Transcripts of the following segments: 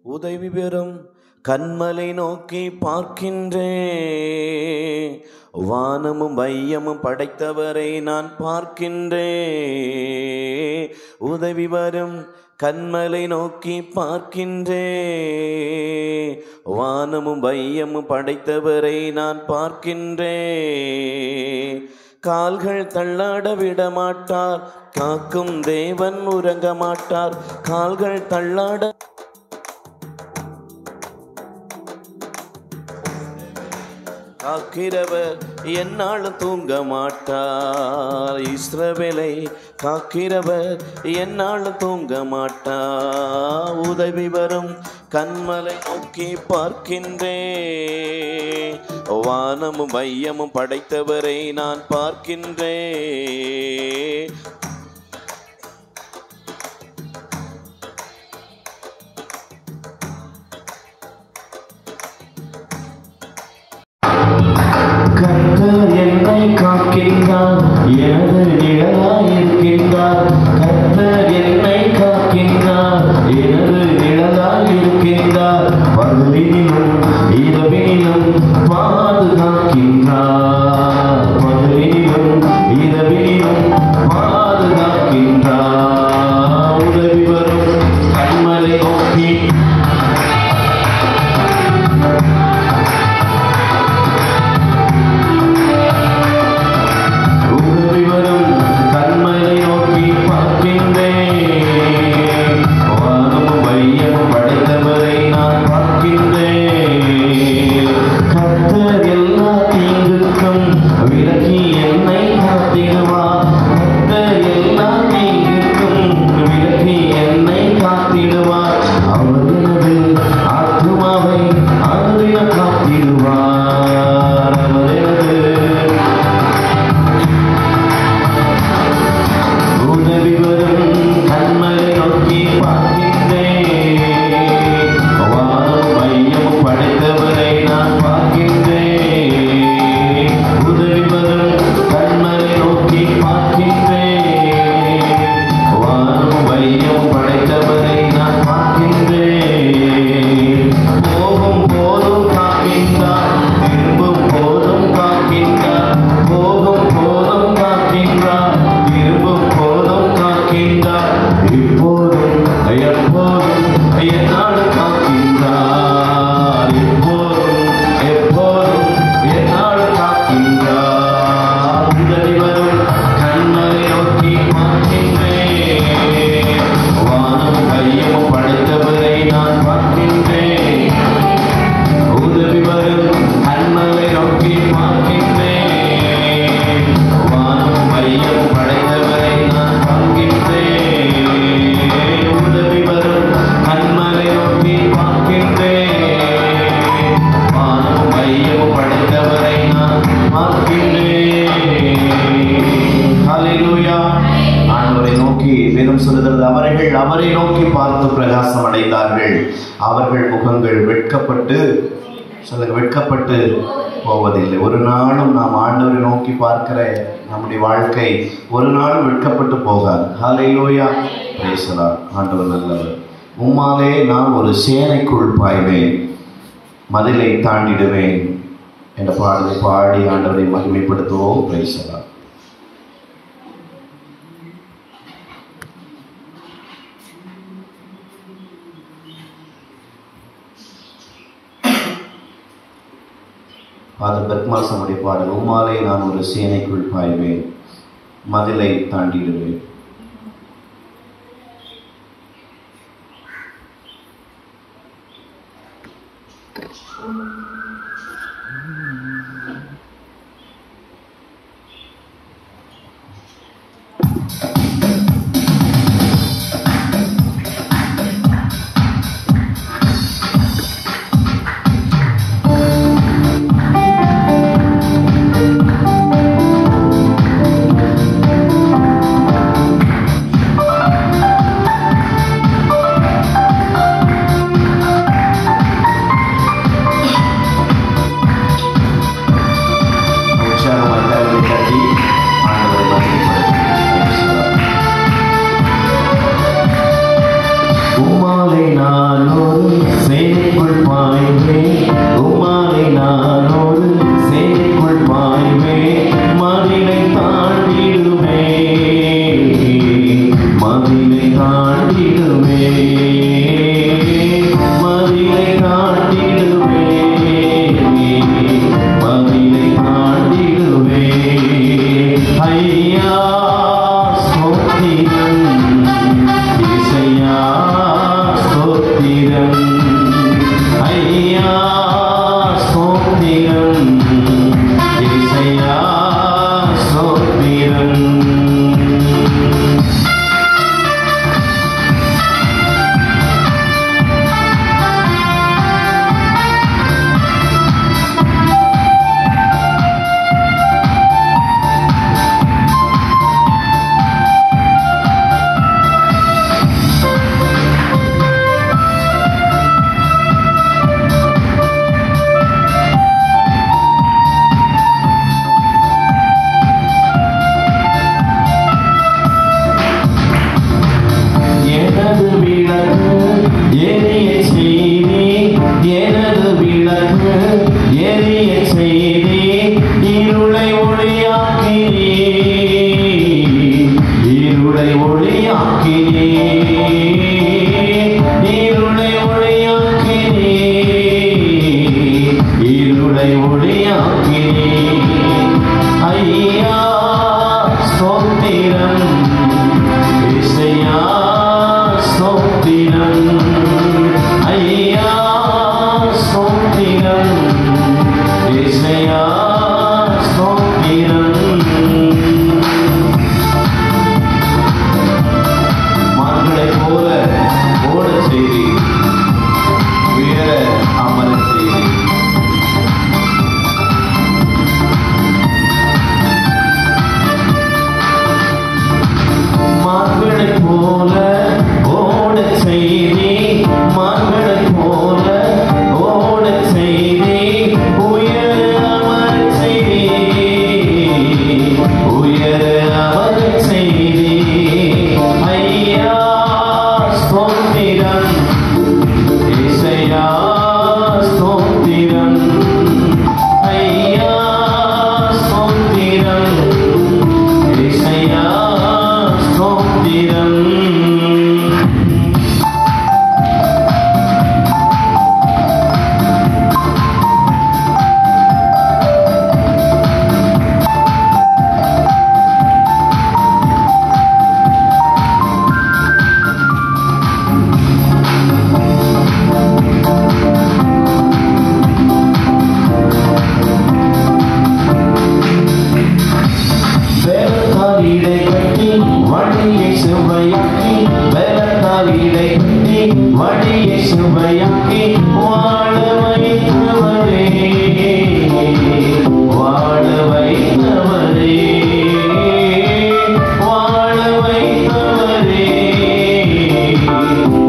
உதவி பெறும் கண்மலை நோக்கி பார்க்கின்றேன். வானமும் வையமும் படைத்தவரை நான் பார்க்கின்றேன். உதவி வரும் கண்மலை நோக்கி பார்க்கின்றேன். வானமும் வையமும் படைத்தவரை நான் பார்க்கின்றேன். கால்கள் தள்ளாட விட மாட்டார், காக்கும் தேவன் உறங்க மாட்டார். கால்கள் தள்ளாட காக்கிறவர் என்னாலும் தூங்க மாட்டார். இஸ்ரவேலை காக்கிறவர் என்னாலும் தூங்க மாட்டார். உதவி வரும் கண்மலை நோக்கி பார்க்கின்றேன். வானமும் வையமும் படைத்தவரை நான் பார்க்கின்றேன். கர்த்தர் என்னை காக்கின்றார், எனது நிழலாயிருக்கின்றார். கர்த்தர் என்னை காக்கின்றார், எனது நிழலாயிருக்கின்றார். பகலிலும் இரவிலும் பாதுகாக்கின்றார். பகலிலும் இரவிலும் பாதுகாக்கின்றார். உதவி வரும் கண்மலை நோக்கி அவரை நோக்கி பார்த்து பிரகாசம் அடைந்தார்கள். அவர்கள் முகங்கள் வெட்கப்பட்டு போவதில்லை. ஒரு நாளும் நாம் ஆண்டவரை நோக்கி பார்க்கிற நம்முடைய வாழ்க்கை ஒரு நாளும் வெட்கப்பட்டு போகாது. ஹல்லேலூயா, பிரைஸ் தி லார்ட். ஆண்டவர் நல்லவர். உம்மாலே நான் ஒரு சேனைக்குள் பாய்வேன், மதிலை தாண்டிடுவேன் என்ற பாடலை பாடி ஆண்டவரை மகிமைப்படுத்துவோம். Praise the Lord. ஃபாதர் பெர்க்மாசனுடைய பாடல், உம்மாலே நான் ஒரு சேனைக்குள் பாய்வேன், மதிலை தாண்டிடுவேன். உம்மாலே நான் ஒரு சேனைக்குள் பாய்வேன், உம்மாலே நான் ஒரு சேனைக்குள் பாய்வேன், மதிலை தாண்டிடுவேன், மதிலை தாண்டிடுவேன், மதிலை தாண்டிடுவேன், மதிலை தாண்டிடுவேன். ஐயா ஸ்தோத்திரம், இசையா ஸ்தோத்திரம், ஐயா ஸ்தோத்திரம், இசையா ஸ்தோத்திரம். எனது விளக்கு எரிய செய்தி, இருளை ஒளியாக்கினே, இருளை ஒளியாக்கினே, இருளை ஒளியாக்கினே, இருளை ஒளியாக்கினே. ஐயா ஸ்தோத்திரம், இசையா ஸ்தோத்திரம், ஐயா ஸ்தோத்திரம், இசையா ஸ்தோத்திரம். மான்களைப் போல ஓடச் செய்தி, உயர அமரச் செய்தி. மான்களைப் போல ஓடச் செய்தி, மான்களைப் போல ஓடச் செய்தி, உயர அமரச் செய்தி, உயர அமரச் செய்தி. ஐயா ஸ்தோத்திரம், இசையா ஸ்தோத்திரம், ஐயா ஸ்தோத்திரம், இசையா ஸ்தோத்திரம். பலத்தால் இடை கட்டி வழியை செவ்வையாக்கி, பலத்தால் இடை கட்டி வழியை செவ்வையாக்கி, வாழ வைத்தவரே, வாழ வைத்தவரே, வாழ வைத்தவரே,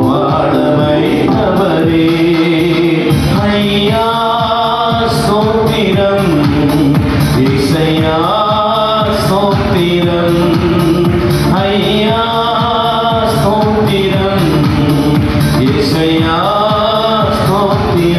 வாழ வைத்தவரே. ஐயா ஸ்தோத்திரம், இசையா ஸ்தோத்திரம், ஐயா ஸ்தோத்திரம், இசையா ஸ்தோத்திரம்.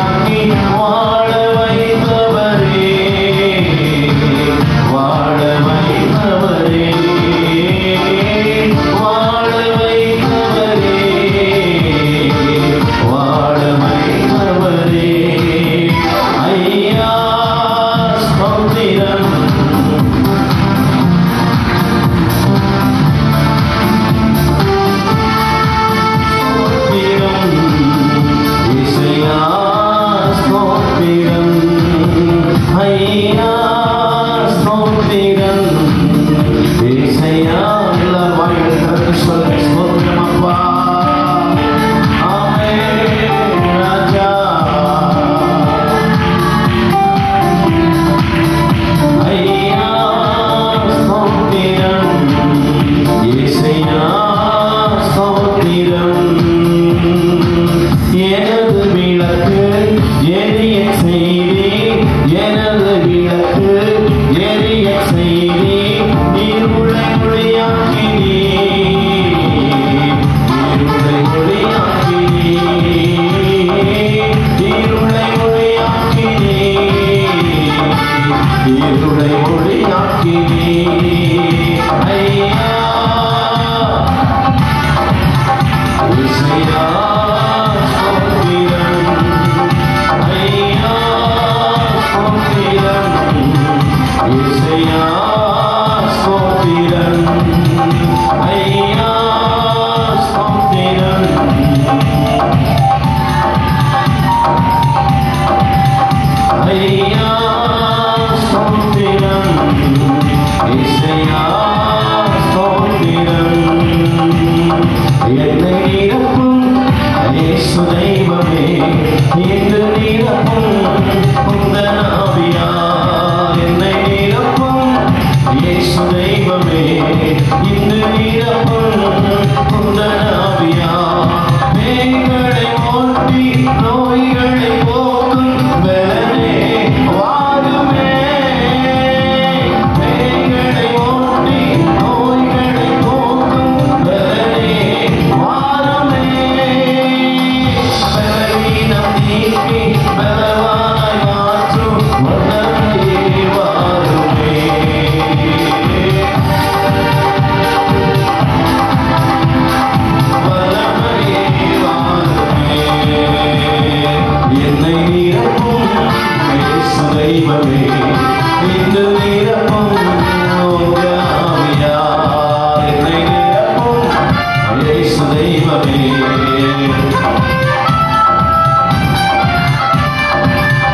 ஒளியாக்கி வாழ வைத்தவரே, வாழ வைத்தவரே, வாழ வைத்தவரே, வாழ வைத்தவரே. ஐயா ஸ்தோத்திரம். எனது விளக்கு எரிய செய்தி, எனது விளக்கு எரிய செய்தி, இருளை ஒளியாக்கினீ, இருளை ஒளியாக்கினீ, இருளை ஒளியாக்கினீ, இருளை ஒளியாக்கினீ. ஐயா இசையா என்னை நிரப்பும் இயேசு தெய்வமே, இன்று நிரப்பும் உந்தன் ஆவியால். என்னை நிரப்பும் இயேசு தெய்வமே, இன்று நிரப்பும் உந்தன் ஆவியால். பேய்களை ஓட்டி நோய்களை போக்கும் பலனே வாருமே, பேய்களை ஓட்டி நோய்களை போக்கும் பலனே வாருமே. பலவீனம் நீக்கி பலவானாய் மாற்றும் வல்லமையே வாருமே. வல்லமையே வாருமே. என்னை நிரப்பும் இயேசு தெய்வமே, இன்று நிரப்பும் உங்க ஆவியால். என்னை நிரப்பும் இயேசு தெய்வமே.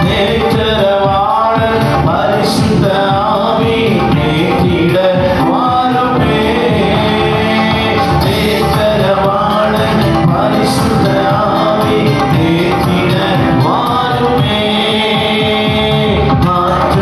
நேற்றரவாளர் பரிசுத்த ஆவி நேற்றிட வாருமே. நேற்றரவாளர் பரிசுத்த ஆவி நேற்றிட வாருமே. மாற்றிட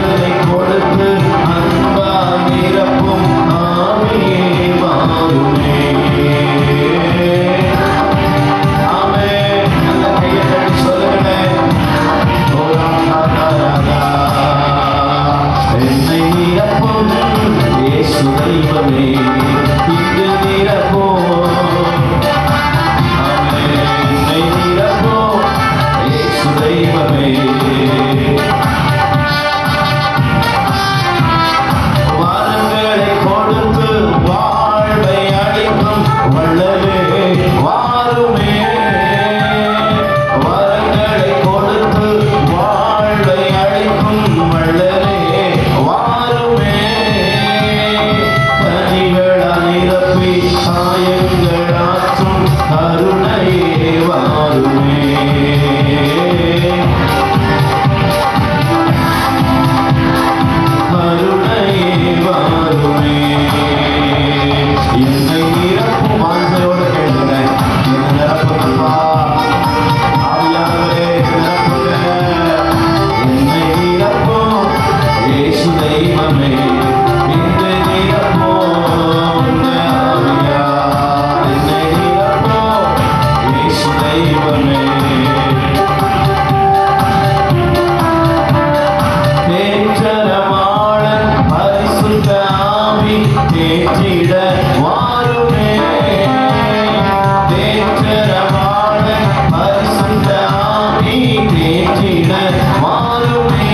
வாருமே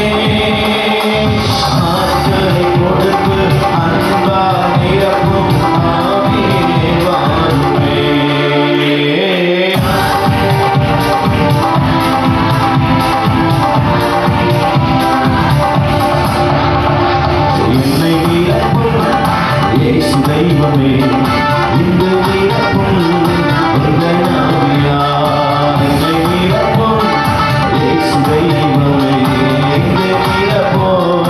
ஆற்றலை கொடுத்து அன்பா நிரப்பும் ஆவியே வாருமே என்னை நிரப்பும் இயேசு தெய்வமே இந்த நிரப்பும் உங்கள் ஆவியார் என்னை நிரப்பும் இயேசு தெய்வமே இந்த நிரப்பும்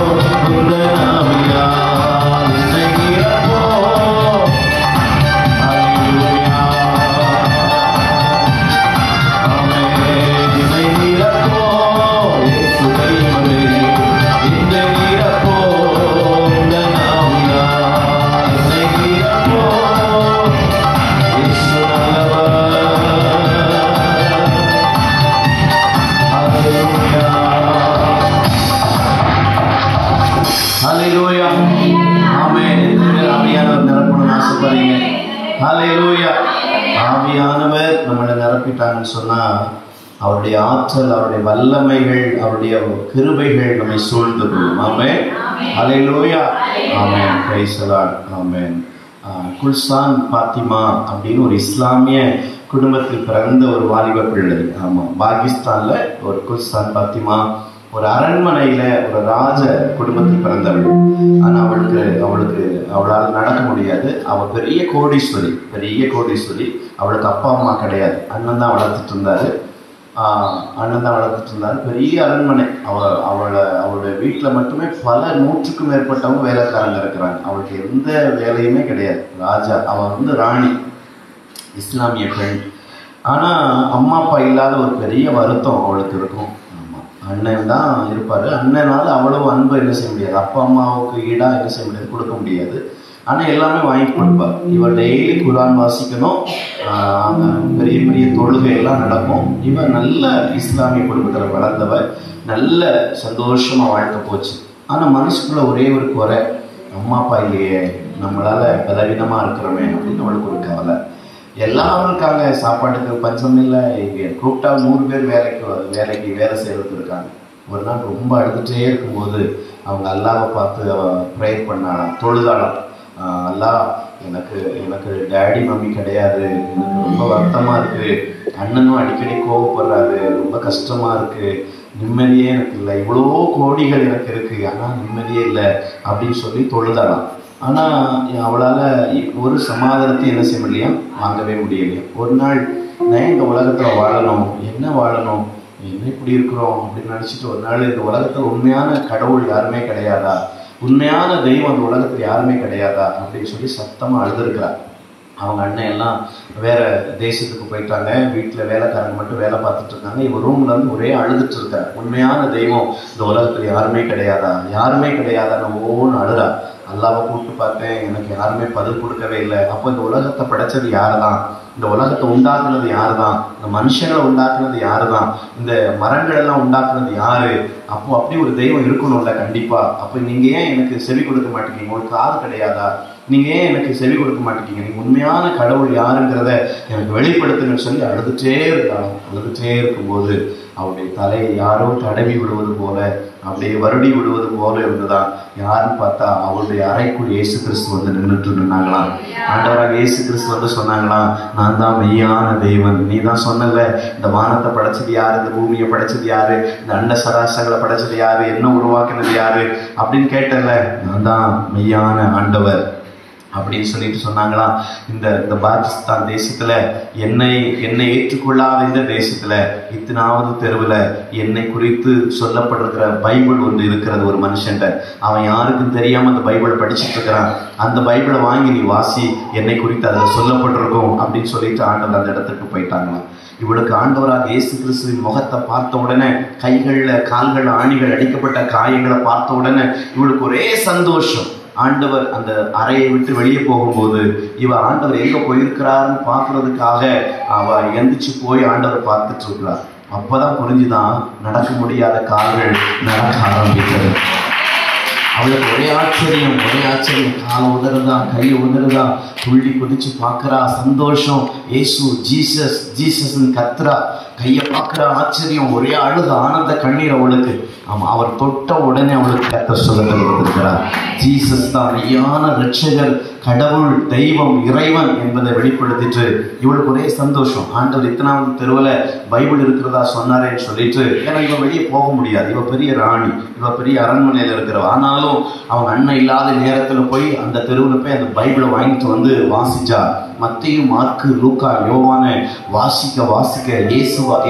உங்கள் ஆவியார் என்னை நிரப்பும் ஹல்லேலூயா ஆமென் என்னை நிரப்பும் இயேசு தெய்வமே இந்த நிரப்பும் உங்கள் ஆவியார் என்னை நிரப்பும் இயேசு நல்லவர் ஹல்லேலூயா ஹல்லேலூயா ஆமென் ஆவியானவர் நிரப்பணும்னு ஆசைப்படுறீங்க ஹல்லேலூயா ஆவியானவர் நம்மளை நிரப்பிட்டாங்கன்னு சொன்னா அவருடைய ஆற்றல் அவருடைய வல்லமைகள் அவருடைய கிருபைகள் நம்மை சூழ்ந்து கொள்ளும் ஆமென் ஹல்லேலூயா ஆமென் பிரைஸ் தி லார்ட் ஆமென் குல்சான் பாத்திமா அப்படின்னு ஒரு இஸ்லாமிய குடும்பத்தில் பிறந்த ஒரு வாலிப பிள்ளை. ஆமாம், பாகிஸ்தான்ல ஒரு குல்சான் பாத்திமா ஒரு அரண்மனையில ஒரு ராஜ குடும்பத்தில் பிறந்தவள். ஆனா அவளால் நடக்க முடியாது. அவள் பெரிய கோடீஸ்வரி. அவளுக்கு அப்பா அம்மா கிடையாது. அண்ணன் தான் வளர்த்துட்டு இருந்தாரு. பெரிய அரண்மனை. அவளுடைய வீட்டில் மட்டுமே பல 100க்கும் மேற்பட்டவங்க வேலைக்காரங்க இருக்கிறாங்க. அவளுக்கு எந்த வேலையுமே கிடையாது. ராஜா அவள் ராணி, இஸ்லாமிய பெண். ஆனால் அம்மா அப்பா இல்லாத ஒரு பெரிய வருத்தம் அவளுக்கு இருக்கும். ஆமாம், அண்ணன் தான் இருப்பார். அண்ணனால அவ்வளவு அன்பு என்ன செய்ய முடியாது, அப்பா அம்மாவுக்கு ஈடாக என்ன செய்ய முடியாது, கொடுக்க முடியாது. ஆனால் எல்லாமே வாங்கி கொடுப்பார். இவள் டெய்லி குர்ஆன் வாசிக்கணும், பெரிய பெரிய தொழுகை எல்லாம் நடக்கும். இவன் நல்ல இஸ்லாமிய குடும்பத்தில் வளர்ந்தவ, நல்ல சந்தோஷமாக வாழ்க்கை போச்சு. ஆனால் மனசுக்குள்ள ஒரே ஒரு குறை, அம்மா அப்பா இல்லையே, நம்மளால பலவீனமாக இருக்கிறோமே அப்படின்னு அவளுக்கு ஒரு கவலை. எல்லாரும் இருக்காங்க, சாப்பாட்டுக்கு பஞ்சம் இல்லை. இங்கே கூப்பிட்டா 100 பேர் வேலைக்கு வேலை செய்யறதுக்கு இருக்காங்க. ஒரு நாள் ரொம்ப அழுதுகிட்டே இருக்கும்போது அவங்க அல்லாவை பார்த்து ப்ரேயர் பண்ணாலாம், தொழுதாலாம். அல்லா, எனக்கு டேடி மம்மி கிடையாது, எனக்கு ரொம்ப வருத்தமாக இருக்குது, அண்ணனும் அடிக்கடி கோவப்படுறாரு, ரொம்ப கஷ்டமாக இருக்குது, நிம்மதியே எனக்கு இல்லை, இவ்வளோ கோடிகள் எனக்கு இருக்குது ஆனால் நிம்மதியே இல்லை அப்படின்னு சொல்லி தொழுதாலாம். ஆனால் அவளால் ஒரு சமாதானத்தையும் என்ன செய்ய முடியலையா, வாங்கவே முடியலையா. ஒரு நாள் நான் இந்த உலகத்தில் வாழணும், என்ன இப்படி இருக்கிறோம் அப்படின்னு நினச்சிட்டு ஒரு நாள் இந்த உலகத்தில் உண்மையான கடவுள் யாருமே கிடையாதா, உண்மையான தெய்வம் அந்த உலகத்தில் யாருமே கிடையாதா அப்படின்னு சொல்லி சத்தமாக அழுதுருக்கிறார். அவங்க அண்ணன் எல்லாம் வேற தேசத்துக்கு போயிட்டாங்க, வீட்டில் வேலைக்காரங்க மட்டும் வேலை பார்த்துட்டு இருக்காங்க. இவன் ரூம்ல இருந்து ஒரே அழுதுட்டு இருக்கார். உண்மையான தெய்வம் இந்த உலகத்தில் யாருமே கிடையாதான்னு ஒவ்வொன்று அழுறா. அல்லாவை கூப்பிட்டு பார்த்தேன், எனக்கு யாருமே பதில் கொடுக்கவே இல்லை. அப்போ இந்த உலகத்தை படைச்சது யாரு தான், இந்த உலகத்தை உண்டாக்குனது யாரு தான், இந்த மனுஷங்களை உண்டாக்குனது யாரு தான், இந்த மரங்கள் எல்லாம் உண்டாக்குனது யாரு, அப்போ அப்படி ஒரு தெய்வம் இருக்கணும்ல கண்டிப்பா. அப்போ நீங்க ஏன் எனக்கு செவி கொடுக்க மாட்டேங்கிறீங்க, உங்களுக்கு காது கிடையாதா, நீங்க ஏன் எனக்கு செவி கொடுக்க மாட்டேங்கிறீங்க, நீங்க உண்மையான கடவுள் யாருங்கிறத எனக்கு வெளிப்படுத்துங்கன்னு சொல்லி அழுதுட்டே இருக்கும்போது அவருடைய தலையை யாரோ தடவி விடுவது போல, அப்படியே வருடி விடுவது போல இருந்துதான். யாருன்னு பார்த்தா அவருடைய அறைக்குள் இயேசு கிறிஸ்து நின்றுட்டு இருந்தாங்களாம். ஆண்டவராக இயேசு கிறிஸ்து சொன்னாங்களாம், நான் தான் மெய்யான தெய்வன். நீ தான் சொன்னல, இந்த வானத்தை படைச்சது யாரு, இந்த பூமியை படைச்சது யாரு, இந்த அண்ட சராசங்களை படைச்சது யாரு, என்ன உருவாக்குனது யாரு அப்படின்னு கேட்டல, நான் தான் மெய்யான ஆண்டவர் அப்படின்னு சொல்லிட்டு சொன்னாங்களாம். இந்த பாகிஸ்தான் தேசத்துல என்னை ஏற்றுக்கொள்ளாத இந்த தேசத்துல இத்தனாவது தெருவில் என்னை குறித்து சொல்லப்பட்டிருக்கிற பைபிள் ஒன்று இருக்கிறது ஒரு மனுஷன்ட்ட. அவன் யாருக்கும் தெரியாம அந்த பைபிளை படிச்சுட்டு இருக்கிறான். அந்த பைபிளை வாங்கி நீ வாசி, என்னை குறித்து அதில் சொல்லப்பட்டிருக்கும் அப்படின்னு சொல்லிட்டு ஆண்டவர் அந்த இடத்துக்கு போயிட்டாங்களாம். இவளுக்கு ஆண்டவராக இயேசு கிறிஸ்துவின் முகத்தை பார்த்த உடனே, கைகளில் கால்கள் ஆணிகள் அடிக்கப்பட்ட காயங்களை பார்த்த உடனே இவளுக்கு ஒரே சந்தோஷம். ஆண்டவர் அந்த அறையை விட்டு வெளியே போகும்போது இவ ஆண்டவர் எங்க போயிருக்கிறாருன்னு பார்க்கறதுக்காக அவ எந்திரிச்சு போய் ஆண்டவர் பார்த்துட்டு இருக்கிறார். அப்பதான் புரிஞ்சுதான் நடக்க முடியாத கால்கள் நடக்க ஆரம்பிக்கிறது. அவளுக்கு ஒரே ஆச்சரியம், காலை உதறுதா, கையை உதறுதா, துள்ளி குதிச்சு பார்க்கறா, சந்தோஷம். ஏசு ஜீசஸ்ன்னு கத்துறா. கையை பார்க்குற ஆச்சரியம், ஒரே அழுக ஆனந்த கண்ணீர் அவளுக்கு. ஆமாம், அவர் தொட்ட உடனே அவளுக்கு கர்த்தர் சுகத்தை கொடுத்திருக்கிறார். ஜீசஸ் தான் மெய்யான ரட்சகர், கடவுள், தெய்வம், இறைவன் என்பதை வெளிப்படுத்திட்டு இவளுக்கு ஒரே சந்தோஷம். ஆண்டவர் இத்தனாவது தெருவில் பைபிள் இருக்கிறதா சொன்னாரேன்னு சொல்லிட்டு, ஏன்னா இவ வெளியே போக முடியாது, இவ பெரிய ராணி, இவ பெரிய அரண்மனையில் இருக்கிறவ. ஆனாலும் அவங்க அண்ணன் இல்லாத நேரத்தில் போய் அந்த தெருவில் போய் அந்த பைபிளை வாங்கிட்டு வந்து வாசிச்சா. மத்தேயு, மார்க்கு, லூக்கா, யோவானை வாசிக்க வாசிக்க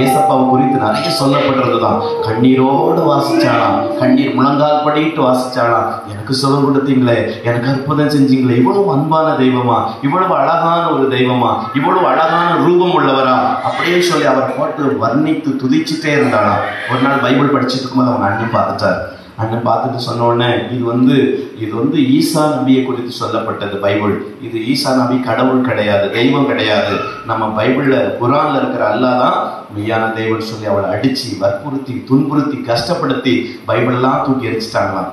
ஏசப்பாவை குறித்து நிறைய சொல்லப்படுறது தான். கண்ணீரோடு வாசிச்சாலாம், கண்ணீர் முழங்கால் படிட்டு வாசிச்சாலாம். எனக்கு சுகம் கொடுத்தீங்களே, எனக்கு அற்புதம் செஞ்சீங்களே, இவ்வளவு அன்பான தெய்வமா, இவ்வளவு அழகான ஒரு தெய்வமா, இவ்வளவு அழகான ரூபம் உள்ளவரா அப்படியே சொல்லி அவர் போட்டு வர்ணித்து துதிச்சுட்டே இருந்தாலாம். ஒரு நாள் பைபிள் படிச்சுட்டு இருக்கும்போது அவங்க அண்ணன் பார்த்துட்டார். அண்ணன் பார்த்துட்டு சொன்ன உடனே, இது வந்து ஈசா நபியை குறித்து சொல்லப்பட்டது பைபிள். இது ஈசா நபி கடவுள் கிடையாது, தெய்வம் கிடையாது. நம்ம பைபிள்ல குரான்ல இருக்கிற அல்லாஹ் தான் மெய்யான தெய்வம் சொல்லி அவளை அடிச்சு வற்புறுத்தி துன்புறுத்தி கஷ்டப்படுத்தி பைபிளெல்லாம் தூக்கி எரிச்சிட்டாங்களாம்.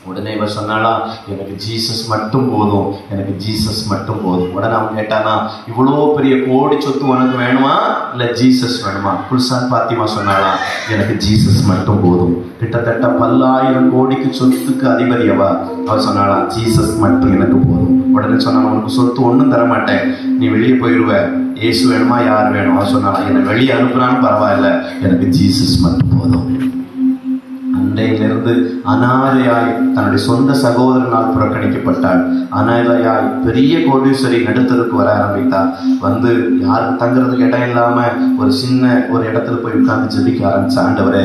உடனே இவர் சொன்னாலாம், எனக்கு ஜீசஸ் மட்டும் போதும், எனக்கு ஜீசஸ் மட்டும் போதும். உடனே அவன் கேட்டானா, இவ்வளோ பெரிய கோடி சொத்து உனக்கு வேணுமா இல்லை ஜீசஸ் வேணுமா? குல்சான் பாத்திமா சொன்னாலாம், எனக்கு ஜீசஸ் மட்டும் போதும். கிட்டத்தட்ட 10,000 கோடிக்கு சொத்துக்கு அதிபதி அவர் சொன்னாலாம், ஜீசஸ் மட்டும் எனக்கு போதும். உடனே சொன்னாலும், உனக்கு சொத்து ஒன்றும் தர மாட்டேன், நீ வெளியே போயிடுவ, ஏசு வேணுமா யார் வேணும்? அவர் சொன்னாலாம், என்னை வெளியே அனுப்புனாலும் பரவாயில்ல, எனக்கு ஜீசஸ் மட்டும் போதும். அன்றையிலிருந்து அனாதையாய் தன்னுடைய சொந்த சகோதரனால் புறக்கணிக்கப்பட்டாள். அனாதையாய் பெரிய கோடீஸ்வரி நடுத்தருக்கு வர ஆரம்பித்தார். வந்து யாருக்கு தங்குறதுக்கு இடம் இல்லாம ஒரு சின்ன ஒரு இடத்துல போய் உட்கார்ந்து ஜெபிக்க ஆரம்பிச்ச. ஆண்டவரே,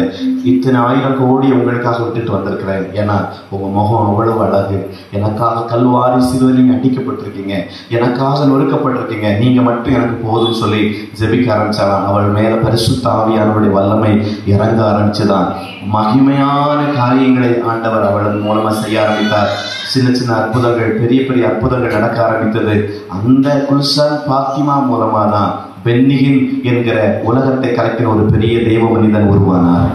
இத்தனை 1000 கோடி உங்களுக்காக விட்டுட்டு வந்திருக்கிறேன், ஏன்னா உங்க முகம் அவ்வளவு அழகு, எனக்காக கல்வாரி சிலுவையில் அடிக்கப்பட்டிருக்கீங்க, எனக்காக நொறுக்கப்பட்டிருக்கீங்க, நீங்க மட்டும் எனக்கு போதும் சொல்லி ஜெபிக்க ஆரம்பிச்சாலாம். அவள் மேல பரிசுத்த ஆவியானவருடைய வல்லமை இறங்க ஆரம்பிச்சுதான். மகிமையான காரியங்களை ஆண்டவர் அவளின் மூலமா செய்ய ஆரம்பித்தார். சின்ன சின்ன அற்புதங்கள், பெரிய பெரிய அற்புதங்கள் நடக்க ஆரம்பித்தது. அந்த குல்சான் பாத்திமா மூலமா தான் பென்னிகின் என்கிற உலகத்தை கலக்கிற ஒரு பெரிய தெய்வ மனிதன் உருவானார்.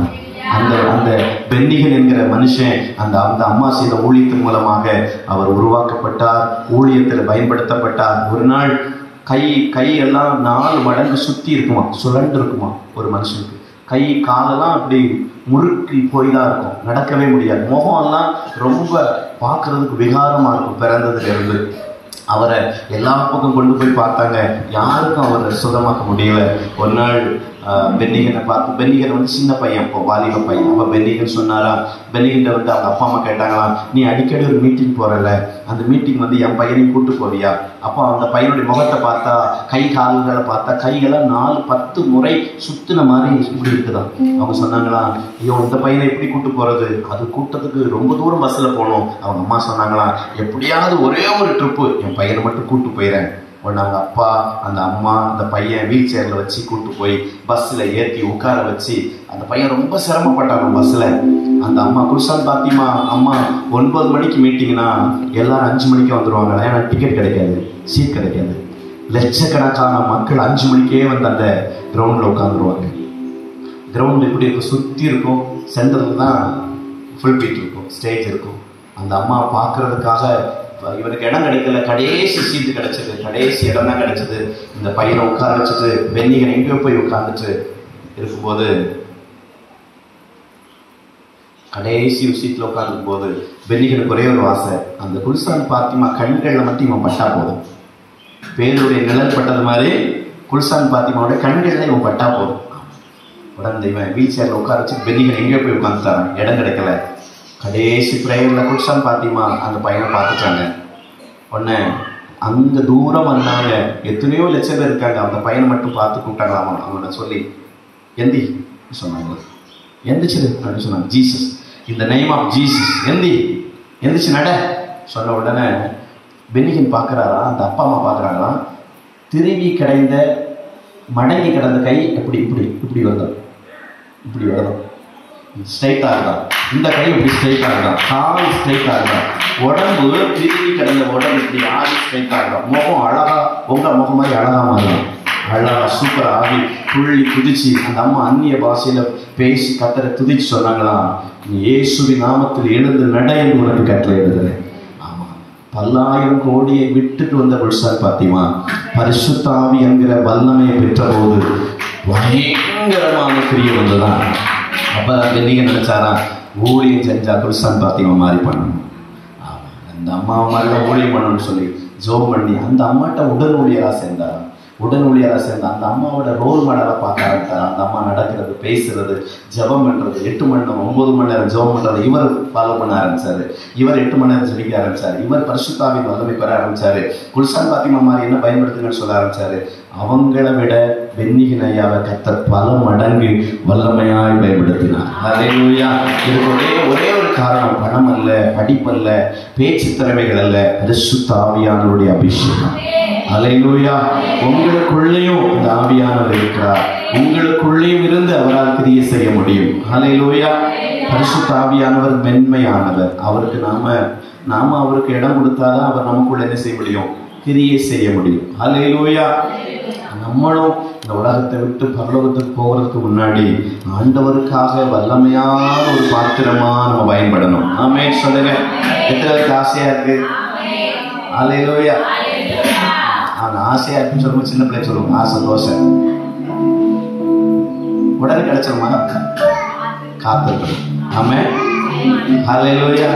அந்த பென்னிகன் என்கிற மனுஷன் அந்த அம்மா செய்த ஊழியத்தின் மூலமாக அவர் உருவாக்கப்பட்டார், ஊழியத்தில் பயன்படுத்தப்பட்டார். ஒரு நாள் கையெல்லாம் 4 மடங்கு சுத்தி இருக்குமா, சுழண்டு இருக்குமா. ஒரு மனுஷனுக்கு கை காலெல்லாம் அப்படி முறுக்கி போய்தான் இருக்கும், நடக்கவே முடியாது. முகம் எல்லாம் ரொம்ப பார்க்கறதுக்கு விகாரமா இருக்கும். பிறந்ததுல இருந்து அவரை எல்லா பக்கம் கொண்டு போய் பார்த்தாங்க, யாருக்கும் அவரை சுகமாக்க முடியல. ஒரு நாள் பென்னிகனை பார்த்து, பென்னிகன் வந்து சின்ன பையன், இப்போ வாலிப பையன். அப்போ பென்னிகன் சொன்னாரா, பென்னிகன் வந்து அவங்க அப்பா அம்மா கேட்டாங்களாம், நீ அடிக்கடி ஒரு மீட்டிங் போறல, அந்த மீட்டிங் வந்து என் பையனையும் கூட்டு போவியா? அப்போ அந்த பையனுடைய முகத்தை பார்த்தா, கை கால்களை பார்த்தா, கைகளாம் 4-10 முறை சுத்தின மாதிரி இப்படி இருக்குதான். அவங்க சொன்னாங்களாம், ஐயோ இந்த பையனை எப்படி கூட்டு போறது? அது கூட்டத்துக்கு ரொம்ப தூரம் பஸ்ல போகணும். அவங்க அம்மா சொன்னாங்களாம், எப்படியாவது ஒரே ஒரு ட்ரிப்பு என் பையனை மட்டும் கூட்டு போயிறேன். உடனே அவங்க அப்பா, அந்த அம்மா, அந்த பையன் வீல் சேர்ல வச்சு கூட்டு போய் பஸ்ஸில் ஏற்றி உட்கார வச்சு, அந்த பையன் ரொம்ப சிரமப்பட்டாங்க பஸ்ஸில். அந்த அம்மா, குல்சான் பாத்திமா அம்மா 9 மணிக்கு மீட்டிங்னா எல்லாரும் 5 மணிக்கே வந்துடுவாங்க, ஏன்னா டிக்கெட் கிடைக்காது, சீட் கிடைக்காது. லட்சக்கணக்கான மக்கள் 5 மணிக்கே வந்து அந்த கிரவுண்டில் உட்காந்துருவாங்க. கிரவுண்டு எப்படி இருக்கும், சுற்றி இருக்கும், சென்டரில் தான் ஃபுல் பீட் இருக்கும், ஸ்டேஜ் இருக்கும். அந்த அம்மா பார்க்கறதுக்காக இவனுக்கு இடம் கிடைக்கல, கடைசி சீட்டு கிடைச்சது, கடைசி இடம் தான் கிடைச்சது. இந்த பையனை உட்கார வச்சுட்டு பென்னிகன் எங்கேயோ போய் உட்கார்ந்துட்டு இருக்கும்போது, கடைசி சீட்டில் உட்கார்ந்துக்கும் போது பென்னிகனுக்கு ஒரே ஒரு ஆசை, அந்த குல்சான் பாத்திமா கண்களில் மட்டும் இவன் பட்டா போதும். பேருடைய நிழல் பட்டது மாதிரி குல்சான் பாத்திமாவுடைய கண்களில் இவன் பட்டா போதும். உடனே இவன் வீல் சேர்ல உட்கார வச்சு பென்னிகன் எங்கேயோ போய் உட்காந்துட்டான், இடம் கிடைக்கல. கடைசி பிரேயரில் குல்சான் பாத்திமா அந்த பையனை பார்த்துட்டாங்க. உடனே அங்கே தூரம் வந்தாங்க, எத்தனையோ லட்சம் பேர் இருக்காங்க, அந்த பையனை மட்டும் பார்த்து கூப்பிட்டாங்களாமா. அவனை சொல்லி எந்தி சொன்னாங்க, எந்திரிச்சிரு அப்படின்னு சொன்னாங்க. ஜீசஸ், இந்த நேம் ஆஃப் ஜீசஸ், எந்திரிச்சு நட சொன்ன உடனே பென்னிகன் பார்க்குறாரா, அந்த அப்பா அம்மா பார்க்குறாங்களாம், திரும்பி கிடைந்த மடங்கி கிடந்த கை எப்படி இப்படி வருதான், இப்படி வருதான், ஸ்ட்ரைட்டாக இருந்தான். இந்த கை இப்படி ஸ்ட்ரைட்டாக இருந்தான், கால் ஸ்ட்ரைட்டாக இருந்தான், உடம்பு திரும்பி கிடந்த உடம்பு இப்படி ஆகி ஸ்ட்ரைட்டாக இருந்தான். முகம் அழகா, உங்கள் முகம் மாதிரி அழகா மாறிடும், அழகா சூப்பர் ஆகி துள்ளி குதிச்சு அந்த அம்மா அந்நிய பாஷையில பேசி கத்தரை துதிச்சு சொன்னாங்களாம், நீ இயேசுவின் நாமத்தில் எழுந்து நட என்று உனக்கு கட்டளை எழுதுறேன். ஆமா, 10,000 கோடியை விட்டுட்டு வந்த குல்சான் பாத்திமா பரிசுத்த ஆவி என்கிற வல்லமையை பெற்ற போது பயங்கர பயங்கரமான கிரியை வந்துதான். அப்ப நீங்க நினைச்சாரா ஊழியம் செஞ்சா குல்சான் பாத்திமா மாதிரி பண்ணணும், அந்த அம்மாவை மாதிரி தான் ஊழியம் பண்ணணும்னு சொல்லி ஜோம் பண்ணி அந்த அம்மாட்ட உடல் ஊழியரா சேர்ந்தாரா. உடல் ஊழியரா சேர்ந்தா அந்த அம்மாவோட ரோல் மாடலாக பார்க்க ஆரம்பித்தார். அந்த அம்மா நடக்கிறது, பேசுறது, ஜபம் பண்ணுறது, 8 மணி நேரம் 9 மணி நேரம் ஜபம் பண்ணுறது இவர் ஃபாலோ பண்ண ஆரம்பிச்சாரு. இவர் 8 மணி நேரம் ஜெபிக்க ஆரம்பிச்சாரு. இவர் பரிசுத்தாவின் வல்லமை பெற ஆரம்பிச்சாரு. குல்சான் பாத்திமா மாதிரி என்ன பயன்படுத்துங்கன்னு சொல்ல ஆரம்பிச்சாரு. அவங்கள விட பென்னிகன் ஐயாவை கர்த்தர் பல மடங்கு வல்லமையாய் பயன்படுத்தினார். ஹல்லேலூயா. இதுக்கு ஒரே ஒரு காரணம், பணம் அல்ல, படிப்பல்ல, பேச்சு திறமைகள் அல்ல, பரிசுத்த ஆவியானவருடைய அபிஷேகம். ஹல்லேலூயா. உங்களுக்குள்ளேயும் இந்த ஆவியானவர் இருக்கிறார். உங்களுக்குள்ளேயும் இருந்து அவரால் கிரியை செய்ய முடியும். ஹல்லேலூயா. பரிசுத்த ஆவியானவர் மென்மையானவர். அவருக்கு நாம அவருக்கு இடம் கொடுத்தாதான் அவர் நமக்குள்ள என்ன செய்ய முடியும், கிரியை செய்ய முடியும். ஹல்லேலூயா. நம்மளும் இந்த உலகத்தை விட்டு பரலோகத்துக்கு போகிறதுக்கு முன்னாடி ஆண்டவருக்காக வல்லமையான ஒரு பாத்திரமா நம்ம பயன்படணும். ஆமென் சொல்லுங்க. எத்தனை ஆசையா இருக்கு? ஹல்லேலூயா. அந்த ஆசையா இருக்குன்னு சொல்லும்போது சின்ன பிள்ளை சொல்லுவாங்க, ஆசை தோசை உடனே கிடைச்சிருமா? காத்திருக்கணும். ஆமென். ஹல்லேலூயா.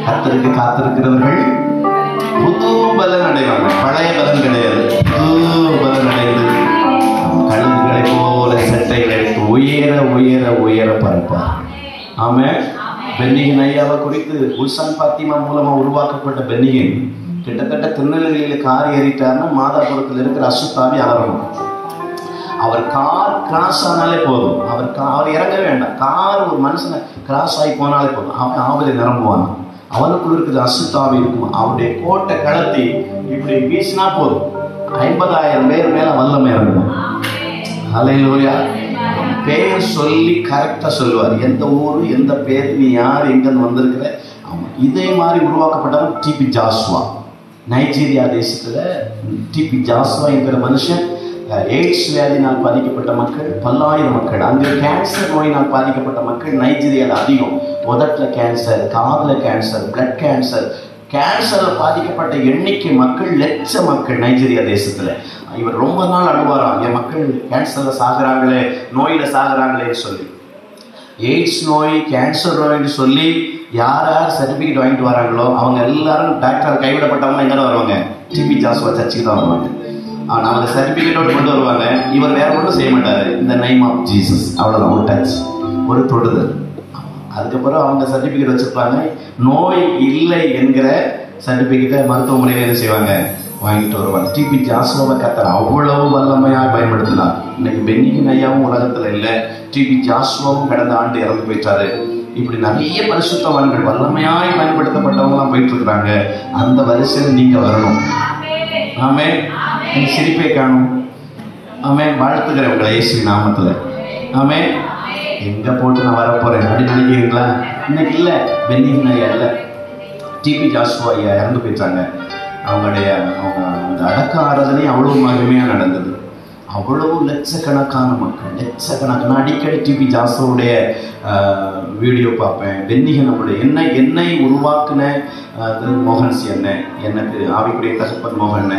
கர்த்தருக்கு காத்திருக்கிறவர்கள் புது பலன் அடைவாங்க. பழைய பலன் கிடையாது, புது பலன் அடைந்து கழுகுகளை போல சட்டைகளை எடுத்து உயர உயர உயர பறப்பார். ஆமென். பென்னிகன் ஐயாவை குறித்து குல்சான் பாத்திமா மூலமா உருவாக்கப்பட்ட பென்னிகன் கிட்டத்தட்ட திருநெல்வேலியில கார் ஏறிட்டாருன்னா மாதாபுரத்தில் இருக்கிற அசுத்தாவி அலறணும். அவர் கார் கிராஸ் ஆனாலே போதும், அவர் இறங்க வேண்டாம். கார் ஒரு மனுஷனை கிராஸ் ஆகி போனாலே போதும், அவன் ஆவில நிரம்புவான். அவனுக்குள்ள இருக்கிற அசுத்தாவி இருக்கும். அவருடைய கோட்டை கலத்தி இப்படி வீசினா போதும், 50,000 பேர் மேல வல்லமை இறங்கும். ஹல்லேலூயா. பேர் சொல்லி கரெக்டா சொல்லுவார். எந்த ஊரு, எந்த பேர், நீ யார், எங்கிருந்து வந்திருக்கிற. ஆமா, இதே மாதிரி உருவாக்கப்பட்டவன் டிபி ஜாஸ்வா. நைஜீரியா தேசத்துல டிபி ஜாஸ்வா என்கிற மனுஷன் எய்ட்ஸ் வியாதினால் பாதிக்கப்பட்ட மக்கள் பல்லாயிரம் மக்கள். அங்கே கேன்சர் நோயினால் பாதிக்கப்பட்ட மக்கள் நைஜீரியாவில் அதிகம். உதட்டில் கேன்சர், காதில் கேன்சர், பிளட் கேன்சர், கேன்சரில் பாதிக்கப்பட்ட எண்ணிக்கை மக்கள் லட்ச மக்கள் நைஜீரியா தேசத்தில். இவர் ரொம்ப நாள் அழுவாராம், என் மக்கள் கேன்சரில் சாகுறாங்களே, நோயில் சாகுறாங்களேன்னு சொல்லி. எய்ட்ஸ் நோய், கேன்சர் நோய்னு சொல்லி யார் யார் சர்டிஃபிகேட் வாங்கிட்டு வராங்களோ அவங்க எல்லாரும் டாக்டர் கைவிடப்பட்டவங்க எங்கே தான் வருவாங்க? டிபி ஜாஸ்வா சர்ச்சுக்கு தான் வருவாங்க. ஆனால் அவங்க சர்டிஃபிகேட்டோடு கொண்டு வருவாங்க. இவர் வேற ஒன்றும் செய்ய மாட்டார், இந்த நேம் ஆஃப் ஜீசஸ், அவ்வளோதான், ஒரு டச், ஒரு தொடுதல். அதுக்கப்புறம் அவங்க சர்டிஃபிகேட் வச்சுருப்பாங்க. நோய் இல்லை என்கிற சர்டிஃபிகேட்டை மருத்துவமனையில் என்ன செய்வாங்க? வாங்கிட்டு வருவாங்க. டிபி ஜாஸ்வாவை கர்த்தர் அவ்வளவு வல்லமையாக பயன்படுத்தினார். இன்னைக்கு பென்னிகன் ஐயாவும் உலகத்தில் இல்லை, டிபி ஜாஸ்வாவும் கடந்த ஆண்டு இறந்து போயிட்டாரு. இப்படி நிறைய பரிசுத்தவான்கள் வல்லமையாய் பயன்படுத்தப்பட்டவங்களாம் போயிட்டு இருக்கிறாங்க. அந்த வரிசையில் நீங்க வரணும். ஆமென். சிரிப்பை காணும். ஆமென். வாழ்த்துக்கிறேன் உங்களை இயேசு நாமத்துல. ஆமென். எங்க போட்டு நான் வரப்போறேன் அப்படின்னு நினைக்கிறீங்களா? இன்னைக்கு இல்ல, பென்னிகன் ஐயா இல்ல, டிபி ஜாஸ்வா ஐயா இறந்து போயிட்டாங்க. அவங்க அந்த அடக்க ஆராதனை அவ்வளவு மகிமையா நடந்தது. அவ்வளவு லட்சக்கணக்கான மக்கள், லட்சக்கணக்கான. அடிக்கடி டிபி ஜாஸ்வாவுடைய வீடியோ பார்ப்பேன். பென்னிகன் நம்மளுடைய என்னை உருவாக்குன மோகன்ஸ் என்ன, எனக்கு ஆவிக்குரிய தகப்பன் மோகன்.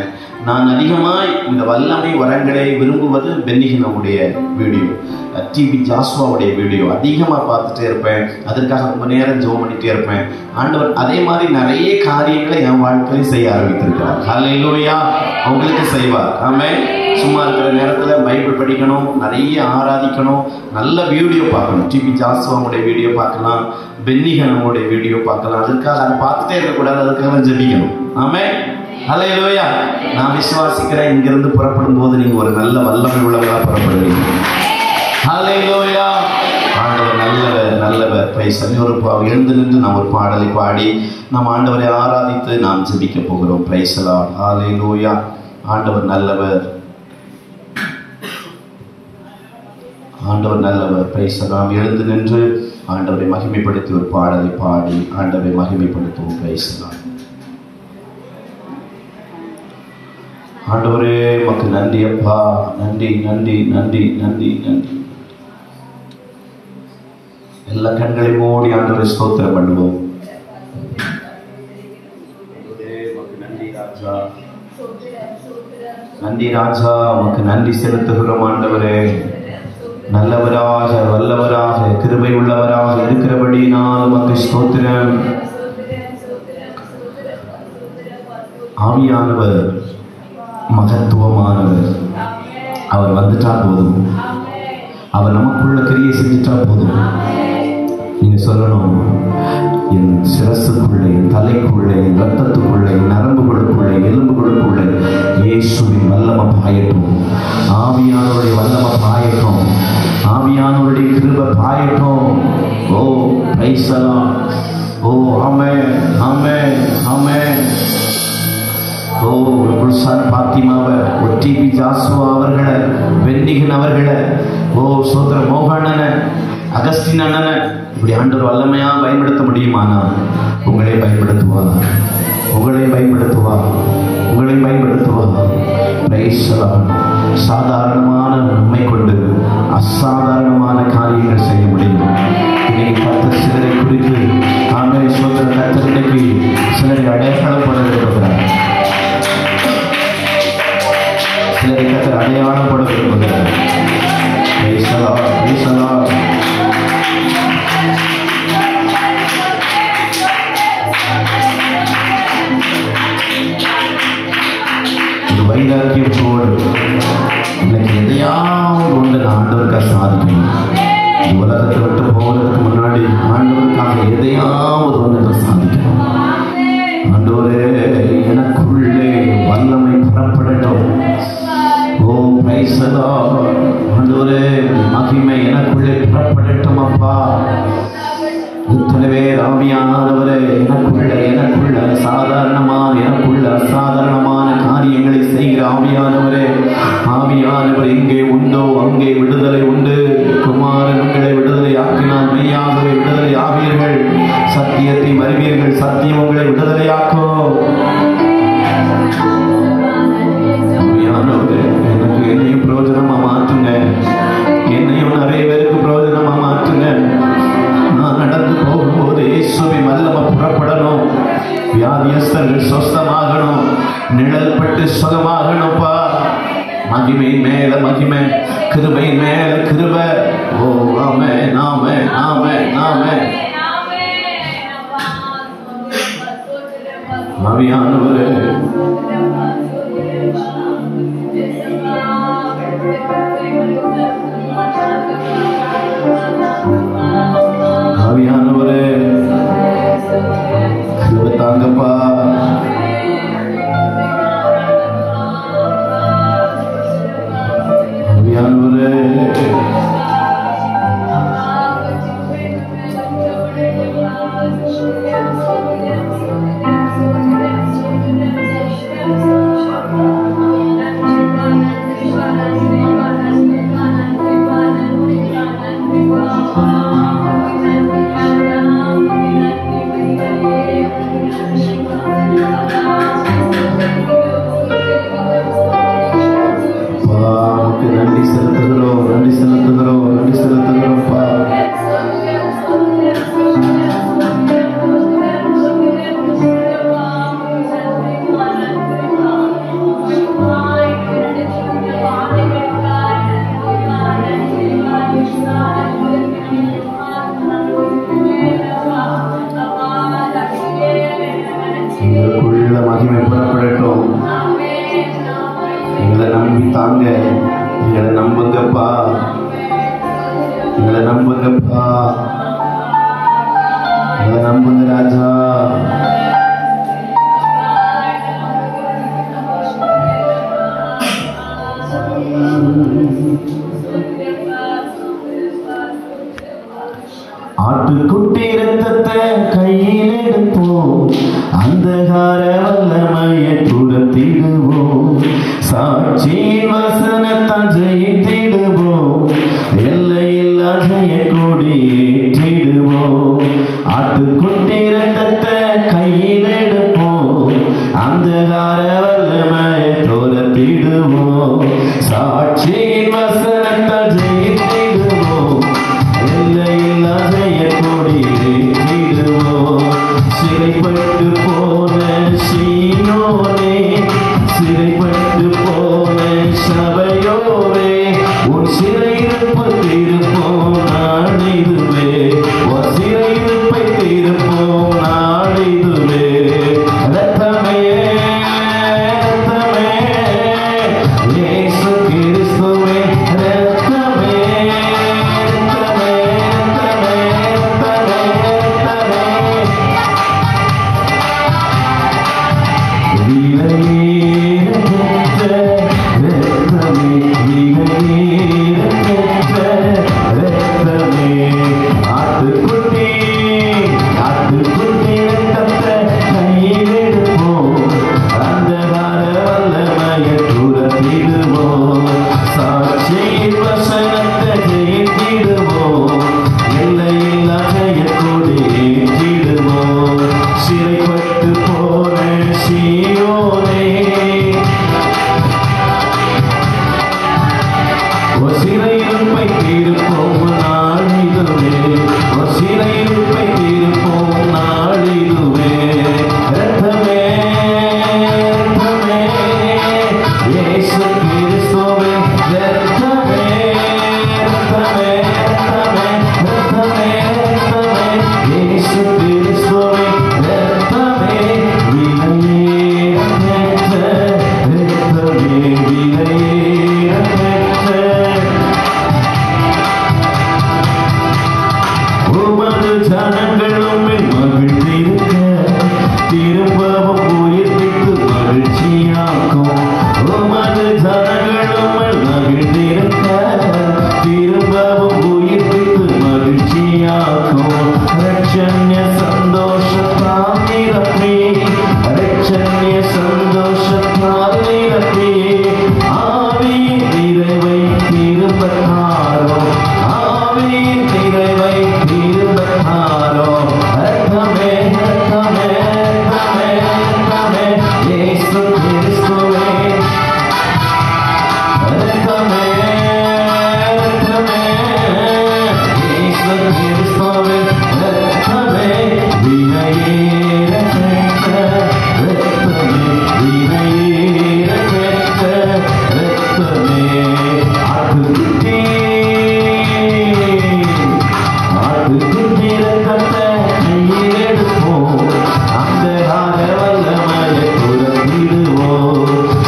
நான் அதிகமாய் இந்த வல்லமை வரங்களை விரும்புவது பென்னிகனுடைய வீடியோ, டிபி ஜாஸ்வாவுடைய வீடியோ அதிகமாக பார்த்துட்டே இருப்பேன். அதற்காக ரொம்ப நேரம் ஜெபம் பண்ணிட்டே இருப்பேன். ஆண்டவர் அதே மாதிரி நிறைய காரியங்களை என் வாழ்க்கையில் செய்ய ஆரம்பித்திருக்கிறார். ஹல்லேலூயா. உங்களுக்கு செய்வார். ஆமென். சும்மா இருக்கிற நேரத்தில் பைபிள் படிக்கணும், நிறைய ஆராதிக்கணும், நல்ல வீடியோ பார்க்கணும். டிபி ஜாஸ்வாவுடைய வீடியோ பார்க்கலாம், பென்னிகனுடைய வீடியோ பார்க்கலாம். அதுக்காக அதை பார்த்துட்டே இருக்கக்கூடாது, அதுக்காக ஜெபிக்கணும். ஆமென். ஹல்லேலூயா. நான் விசுவாசிக்கிறேன், இங்கிருந்து புறப்படும் போது நீங்க ஒரு நல்ல வல்லமை உள்ளவர்களா புறப்படுவீங்க. ஹல்லேலூயா. ஆண்டவர் நல்லவர், நல்லவர். பிரைஸ். ஒரு எழுந்து நின்று நாம் ஒரு பாடலை பாடி நாம் ஆண்டவரை ஆராதித்து நாம் ஜெபிக்க போகிறோம். Praise Lord. ஹல்லேலூயா. ஆண்டவர் நல்லவர், ஆண்டவர் நல்லவர். பிரைஸ். நாம் எழுந்து நின்று ஆண்டவரை மகிமைப்படுத்தி ஒரு பாடலை பாடி ஆண்டவரை மகிமைப்படுத்துவோம். Praise Lord. ஆண்டவரே உமக்கு நன்றி அப்பா, நன்றி நன்றி நன்றி நன்றி நன்றி. எல்லா கண்களை மூடி ஆண்டவரை ஸ்தோத்திரம் பண்ணுவோம். நன்றி ராஜா, நன்றி ராஜா, உமக்கு நன்றி செலுத்துகிறோம் ஆண்டவரே. நல்லவராக வல்லவராக கிருபை உள்ளவராக இருக்கிறபடியினால் உமக்கு ஸ்தோத்திரம். ஆவியானவர் மகத்துவமானவர். அவர் வந்துட்டா போதும், அவர் நமக்குள்ள கிரியை செஞ்சுட்டா போதும். நீங்க சொல்லணும், என் சிரசுக்குள்ளே, என் தலைக்குள்ளே, என் ரத்தத்துக்குள்ளே, என் நரம்புகளுக்குள்ளே, எலும்புகளுக்குள்ளே இயேசுவின் வல்லமை பாயட்டும், ஆவியானவருடைய வல்லமை பாயட்டும், ஆவியானவருடைய கிருபை பாயட்டும். Oh praise the Lord. Oh amen amen amen. Oh புல்சார் பாத்திமாவை, டிபி ஜாசுவா அவர்களை, வெண்ணிகன் அவர்களை, ஓ சோதர மோகனனை, அகஸ்டின் அண்ணனை இப்படி ஆண்டவர் வல்லமையா பயன்படுத்த முடியுமானா உங்களை பயன்படுத்துவார், உங்களை பயன்படுத்துவார், உங்களை பயன்படுத்துவார். Praise the Lord. சாதாரணமான உண்மை கொண்டு அசாதாரணமான காரியங்கள் செய்ய முடியும். இன்னைக்கு கர்த்தர் சிலரை குறித்து ஆண்டவரை சோதர கர்த்தர் இன்னைக்கு சிலரை அடையாளப்பட விரும்புகிறார், சிலரை கர்த்தர் அடையாளப்பட விரும்புகிறார். Praise the Lord, praise the Lord. வைராக்கியத்தோடு இன்னைக்கு எதையாவது ஒன்று ஆண்டவருக்காக சாதிக்கணும். உலகத்தை விட்டு போவதற்கு முன்னாடி ஆண்டவருக்காக எதையாவது ஒன்று சாதிக்கணும். ஆண்டவரே எனக்குள்ளே வல்லமை புறப்படட்டும். ஓ பிரைஸ் தி லார்ட். ஆண்டவரே மகிமை எனக்குள்ளே புறப்படட்டும் அப்பா. இத்தனை பேர் ஆவியானவரே எனக்குள்ள சாதாரணமான எனக்குள்ள அசாதாரணமான காரியங்களை செய்கிற ஆவியானவரே, ஆவியானவர் எங்கே உண்டோ அங்கே விடுதலை உண்டு. குமாரன் உங்களை விடுதலை ஆக்கினால் மெய்யாகவே விடுதலை ஆவீர்கள், சத்தியத்தை அறிவீர்கள், சத்தியம் உங்களை விடுதலையாக்கும். ஆவியானவரே எனக்கு என்னையும் பிரயோஜனமா மாற்றுங்க, என்னையும் நிறைய பேருக்கு பிரயோஜனமா மாற்றுங்க. நான் நடந்து போகும்போது இயேசுவின் வல்லமை புறப்படணும், வியாதியஸ்தர்கள் சொஸ்தமாகணும், நிழல் பட்டு சுகமாகணும்ப்பா. மகிமை மேல மகிமை, கிருபை மேல கிருபை. ஓ ஆமென் ஆமென் ஆமென் ஆமென். ஆவியானவரே ஆவியானவரே கிருபை தாங்கப்பா. ஆவியானவரே நன்றி செலுத்துகிறோம், நன்றி செலுத்துகிறோம், நன்றி செலுத்துகிறோம்ப்பா. எங்களுக்குள்ள மகிமை புறப்படட்டும். எங்களை நம்பி தாங்க, எங்களை நம்புங்கப்பா, எங்களை நம்புங்கப்பா, எங்களை நம்புங்க ராஜா. ஆட்டுக்குட்டி ரத்தத்தை கையில் எடுப்போம், அந்தகார வல்லமையை துரத்திடுவோம், சாட்சியின் வசனத்தால் ஜெயித்திடுவோம், எல்லையில்லா ஜெய கொடி ஏற்றிடுவோம். ஆட்டுக்குட்டி ரத்தத்தை கையில் எடுப்போம், அந்தகார வல்லமையை துரத்திடுவோம், சாட்சியின் வசனத்தால் ஜெயித்திடுவோம், எல்லையில்லா ஜெய கொடி ஏற்றிடுவோம். சிறைப்பட்டு போன சீயோனே, சிறைப்பட்டு போன சபையோரே, உன் சிறையிருப்பு ஜனங்களும் மகிழ்ந்திருக்க திரும்பவும் உயிர்ப்பித்து மகிழ்ச்சியாக்கும். உமது ஜனங்களும் மகிழ்ந்திருக்க திரும்பவும் உயிர்ப்பித்து மகிழ்ச்சியாக்கும். ரட்சண்ய சந்தோஷத்தால் நிரப்பி ரட்சண்ய சந்தோஷத்தால் நிரப்பி ஆவியின் நிறைவை திரும்பத்தாரோ ஆவியின் நிறைவை திரும்பத்தாரோ. ரத்தமே ரத்தமே ரத்தமே ரத்தமே இயேசு கிறிஸ்துவே ரத்தமே ரத்தமே இயேசு கிறிஸ்துவே ரத்தமே வினையேற பெற்ற ரத்தமே வினையேற பெற்ற ரத்தமே. ஆட்டுக்குட்டி ஆட்டுக்குட்டி ரத்தத்தை கையில் எடுப்போம் அந்தகார வல்லமையை புறத்திடுவோம்.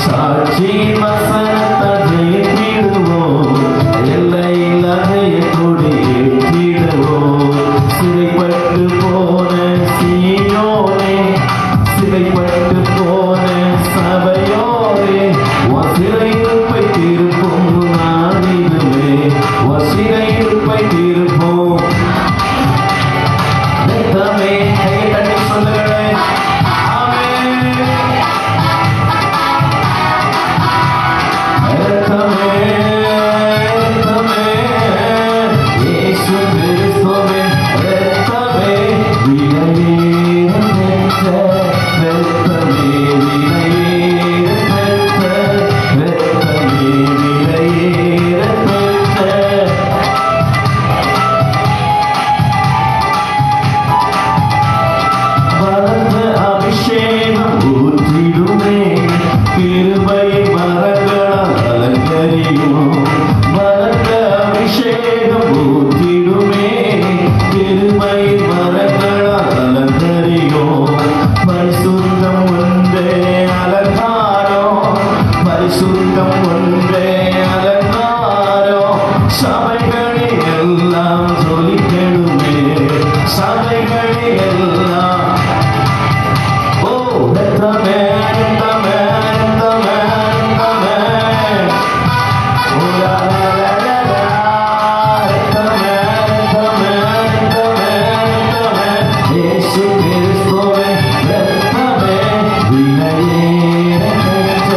சாட்சியின் வசனத்தை ஜெயித்திடுவோம் எல்லையில்லாத கொடி ஏற்றிடுவோம். சிறைப்பட்டு போன சீயோனே சிறைப்பட்டு போன சபையோரே உன் சிறையிருப்பை திருப்பும் நாளிதுவே உன் சிறையிருப்பை திருப்பும். ரத்தமே கையை தட்டி சொல்லுங்களேன். ஆமென். ரத்தமே ரத்தமே இயேசு கிறிஸ்துவே ரத்தமே விலையேற பெற்ற ரத்தமே விலையேற பெற்ற ரத்தமே விலையேற பெற்ற. பலத்த அபிஷேகம் ஊற்றிடுமே கிருபை மரங்களால் அலங்கரியும். பலத்த அபிஷேகம் ஊற்றிடுமே கிருபை மரங்களால் அலங்கரியும். பரிசுத்தம் ஒன்றே அலங்காரம் பரிசுத்தம் ஒன்றே அலங்காரம். சபைகளில் எல்லாம் ஜொலிக்கெழுமே சபைகளில் எல்லாம். ஓ ரத்தமே ரத்தமே ரத்தமே ரத்தமே ஓ லா லா லா லா ரத்தமே ரத்தமே ரத்தமே ரத்தமே இயேசு கிறிஸ்துவே ரத்தமே விலையேற பெற்ற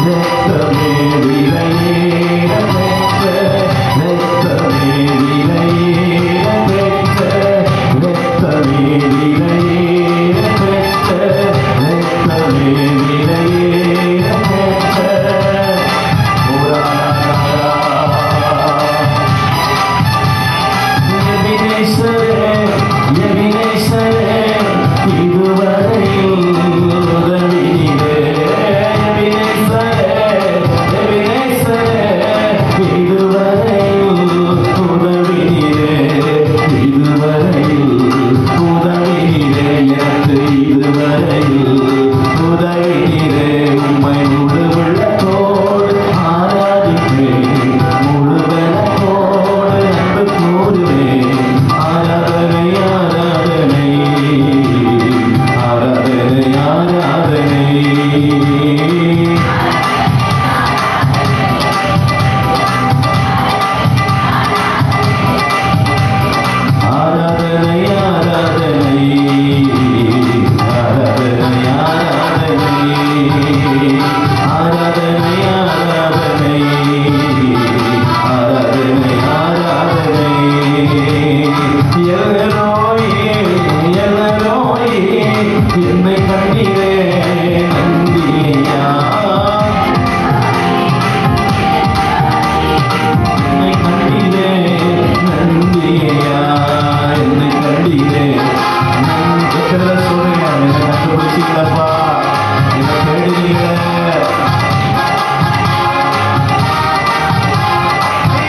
ரத்தமே விலையேற பெற்ற ரத்தமே விலையேற பெற்ற ரத்தமே விலையேற பெற்ற ரத்தமே விலையேற பெற்ற. எபினேசரே எபினேசரே இதுவரையில் உதவினீரே. எபினேசரே எபினேசரே இதுவரையில் உதவினீரே. இதுவரையில் உதவினீரே எனக்கு இதுவரையில் உதவினீரே. உம்மை முழு உள்ளத்தோடு ஆராதிப்பேன் முழு பலத்தோடு அன்பு கூறுவேன். ஆராதனை ஆராதனை ஆராதனை ஆராதனை. ஆராதனை ஆராதனை ஆராதனை ஆராதனை ஆராதனை ஆராதனை ஆராதனை ஆராதனை. எல்லோயே எல்லோயே என்னை கண்டீரே நந்தியா என்னை கண்டீரே நந்தியா என்னை கண்டீரே. எத்தனை சொல்றீங்க என்னை கண்டுபிடிச்சிங்களப்பா என்னை தேடுறீங்க.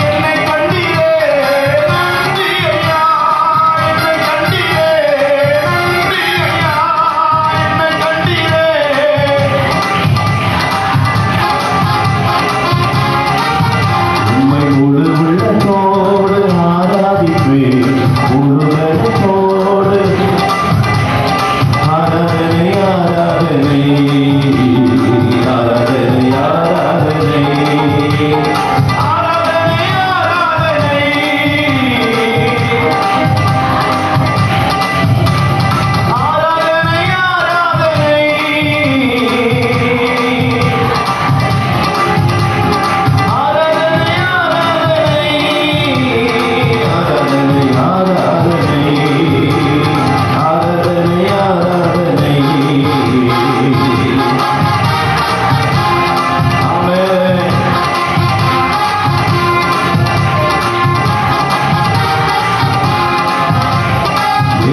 என்னை கண்டீரே நந்தியா என்னை கண்டீரே நந்தியா என்னை கண்டீரே. உம்மை முழு உள்ளத்தோடு ஆராதிப்பேன் முழு பலத்தோடு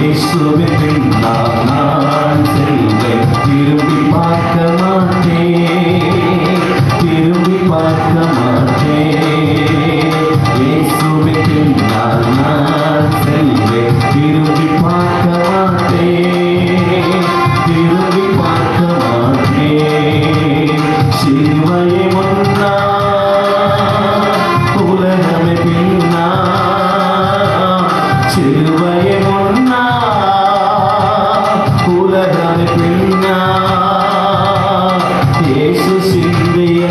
இயேசுவின் பின்னால் நான் செல்வேன், திரும்பி பார்க்க மாட்டேன், திரும்பி பார்க்க மாட்டேன். இயேசுவின் பின்னால் நான் செல்வேன், திரும்பி பார்க்க மாட்டேன், திரும்பி பார்க்க மாட்டேன். சிலுவையை முன்னா உலகமே பின்னா, சிலுவையை முன்னா உலகமே பின்னா, இயேசு சிந்திய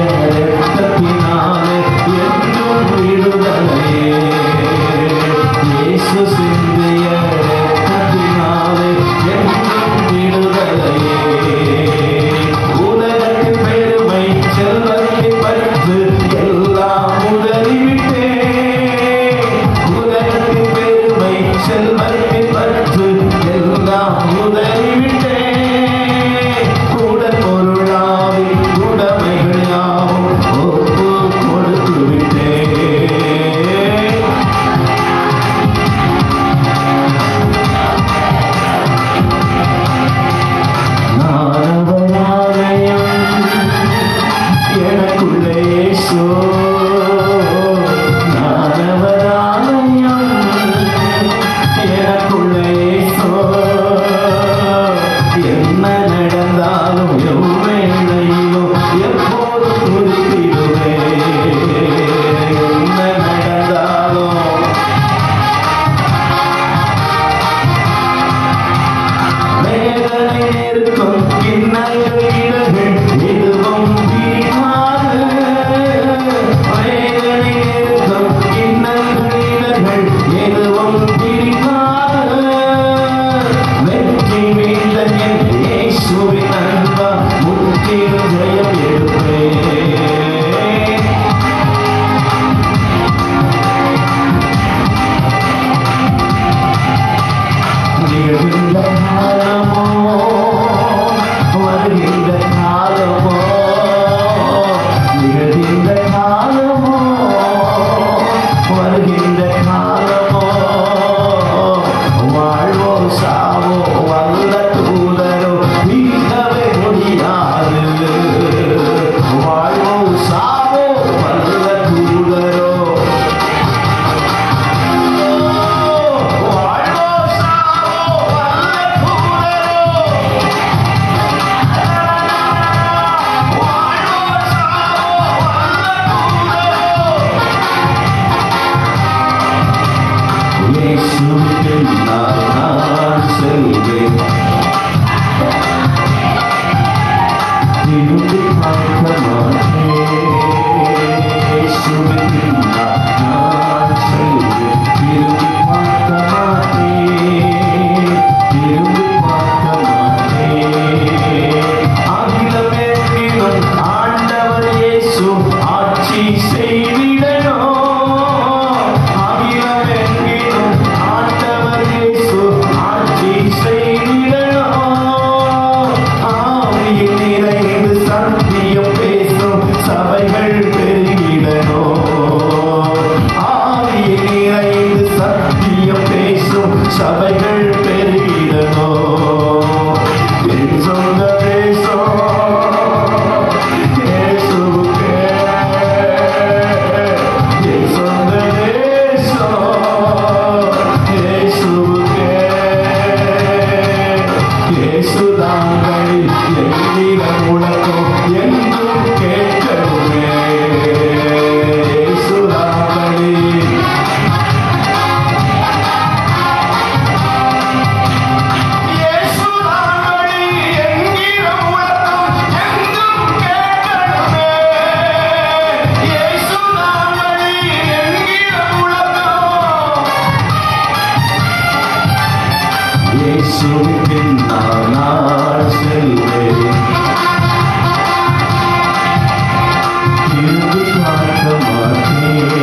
இரத்தத்தினாலே என்றும் விடுதலையே, இயேசு சிந்திய இரத்தத்தினாலே என்றும் விடுதலையே. உலகத்தின் பெருமை செல்வத்தை பறித்து எல்லாம் உதறிவிட்டேன், உலகத்தின் பெருமை செல்வத்தை பறித்து எல்லாம் உதறிவிட்டேன். உடல் பொருளாவி உடைமைகள் யாவும் ஒப்பு கொடுத்து விட்டேன். நானவராலயம் எனக்குள்ளே இயேசு, நானவராலயம் எனக்குள்ளே இயேசு. என்ன நடந்தாலும் எவ்வேளையிலும் எப்போதும் துதித்திடுவேன், என்ன நடந்தாலும் வேதனை இருக்கும் இன்னல்கள் இடர்கள் எதுவும் பிரிக்காது, வேதனை இருக்கும் இன்னல்கள் இடர்கள் எதுவும் பிரிக்காது. வெற்றி வீழ்ந்த என் இயேசுவின் அன்பா முற்றிலும் ஜெயம் எடுப்பேன். நிகழ்கின்ற காலமோ வருகின்ற காலமோ, நிகழ்கின்ற காலமோ வருகின்ற காலமோ, வாழ்வோ சாவோ வல்ல தூதரோ நீங்கவே முடியாது, வாழ்வோ சாவோ வல்ல தூதரோ, இயேசுவின் நான் செல்வேன், திரும்பி பார்க்க மாட்டேன். இயேசுவின் நான் செல்வேன், திரும்பி பார்க்க மாட்டேன், திரும்பி பார்க்க மாட்டேன். அகிலமெங்கிலும் ஆண்டவர் இயேசு ஆட்சி செய்திடணும், அகிலமெங்கிலும் ஆண்டவர் இயேசு ஆட்சி செய்திடணும். ஆவியில் நிறைந்து சத்தியம் பேசும் சபைகள் பெருகிடணும், ஆவியில் நிறைந்து சத்தியம் பேசும் சபைகள் பெருகிடணும். என் சொந்த தேசம் இயேசுவுக்கே, என் சொந்த தேசம் இயேசுவுக்கே, இயேசுதாங்கள் எண்ணில முழக்கம் என்றும் கேட்கணுமே, இயேசுதாங்கள் இயேசுவின் பின்னால் நான் செல்வேன், திரும்பி பார்க்க மாட்டேன்.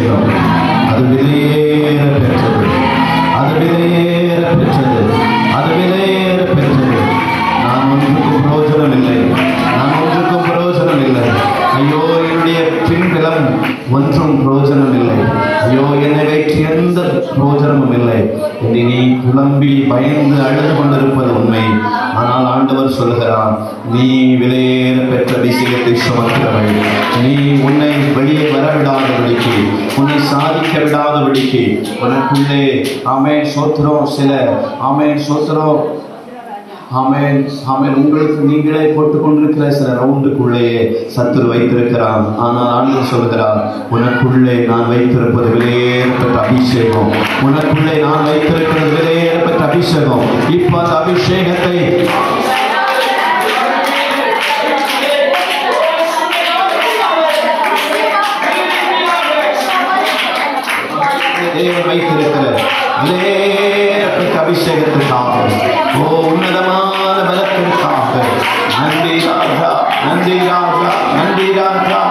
அபிஷேகம் அது விலையேற பெற்றது, அது விலையேற பெற்றது, அது விலையேற பெற்றது. நான் ஒன்றுக்கும் பிரயோஜனம் இல்லை, நான் ஒன்றுக்கும் பிரயோஜனம் இல்லை. ஐயோ, என்னுடைய பின்புலம் ஒன்றும் பிரயோஜனம் இல்லை. ஐயோ, என்னை வைத்து எந்த பிரயோஜனமும் இல்லை என்று நீ குழம்பி பயந்து அழுது கொண்டிருப்பது உண்மை. ஆனால் ஆண்டவர் சொல்கிறார், நீ விலையேற பெற்ற அபிஷேகத்தை சுமக்கிறவள், நீ உன்னை வெளியே வரவிடாதபடிக்கு, உன்னை சாதிக்க விடாதபடிக்கு உனக்குள்ளே ஆமென் சோத்திரம் சில ஆமென் சோத்திரம் ஆமென் ஆமென் உங்களுக்கு நீங்களே போட்டுக் கொண்டிருக்கிற சில ரவுண்டுக்குள்ளேயே சத்துரு வைத்திருக்கிறான். ஆனால் ஆண்டவர் சொல்கிறார், உனக்குள்ளே நான் வைத்திருப்பது விலையேறப்பட்ட அபிஷேகம், உனக்குள்ளே நான் வைத்திருக்கிறது விலையேறப்பட்ட அபிஷேகம். இப்ப அந்த அபிஷேகத்தை வைத்திருக்கிற விலையேறப்பட்ட அபிஷேகத்திற்காக, ஓ உன்னதமான பலத்திற்காக நன்றி ராஜா, நன்றி ராஜா, நன்றி ராஜா.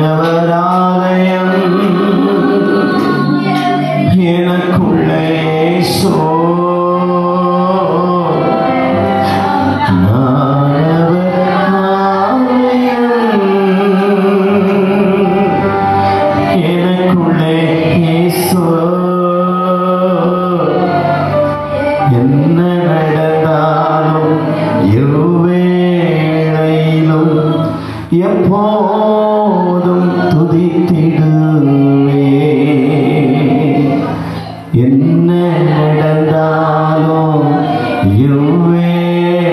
நானவராலயம் எனக்குள்ளே என்ன நடந்தாலும் எவ்வேளையிலும் எப்போதும் துதித்திடுவே. என்ன நடந்தாலும் எவ்வேளையிலும்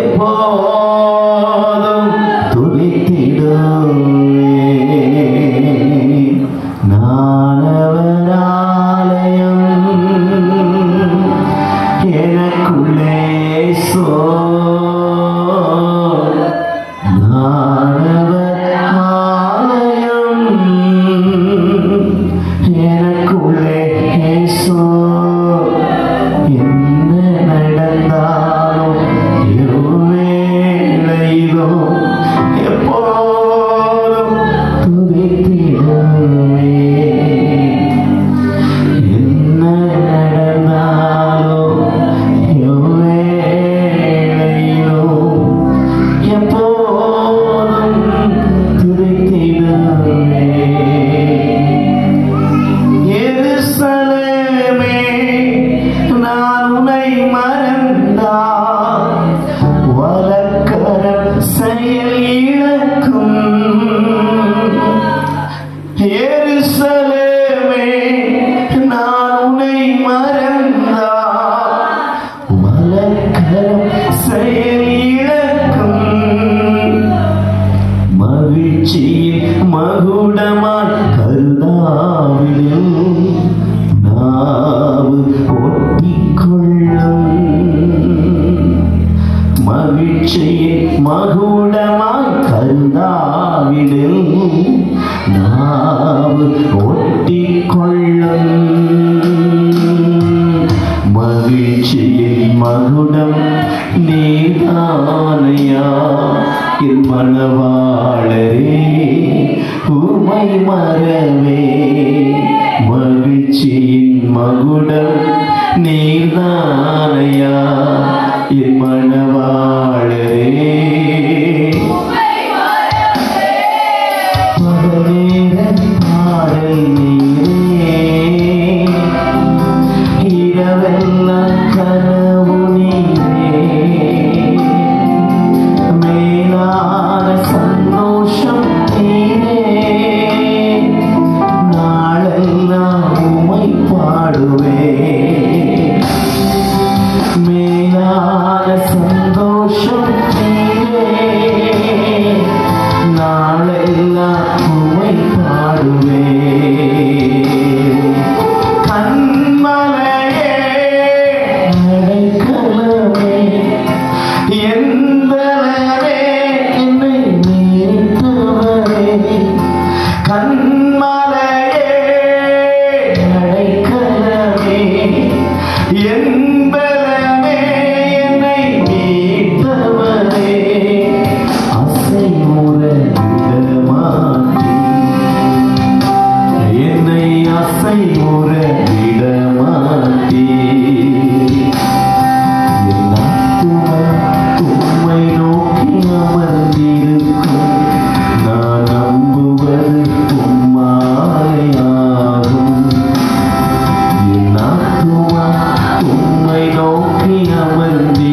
எப்போதும் துதித்திடுவே. நானவராலயம் எனக்குள்ளே நானவராலயம் எனக்குள்ளே என்ன நடந்தாலும் எவ்வேளையிலும் எப்போதும் துதித்திடுவே. என்ன நடந்தாலும் எவ்வேளையிலும் எப்போதும் துதித்திடுவே. எருசலேமே, நான் உன்னை மறந்தால் வலக்கரம் செயல் இழக்கும். எருசலேமே, நான் உன்னை மறந்தால் வலக்கரம் செயல் இழக்கும். மகிழ்ச்சியில் மகுடமாய் கருதாவிலும் நாவு ஒட்டிக்கொள்ளும். மகிழ்ச்சியில் மகுடமாய் கருதாவிலும் நாவு ஒட்டிக்கொள்ளும். மகிழ்ச்சியில் மகுடம் நீதானையா என் மணவாளரே, உமை மறவே. மகிழ்ச்சியின் மகுடம் நீதானையா என் மணவாளரே. பகலேற பாடல் நீரே, இரவெல்லாம் கனவு நீரே. மேலான சந்தோஷம் நீரே, நாளெல்லாம் உம்மை பாடுவே. மேலான அமர்ந்தீ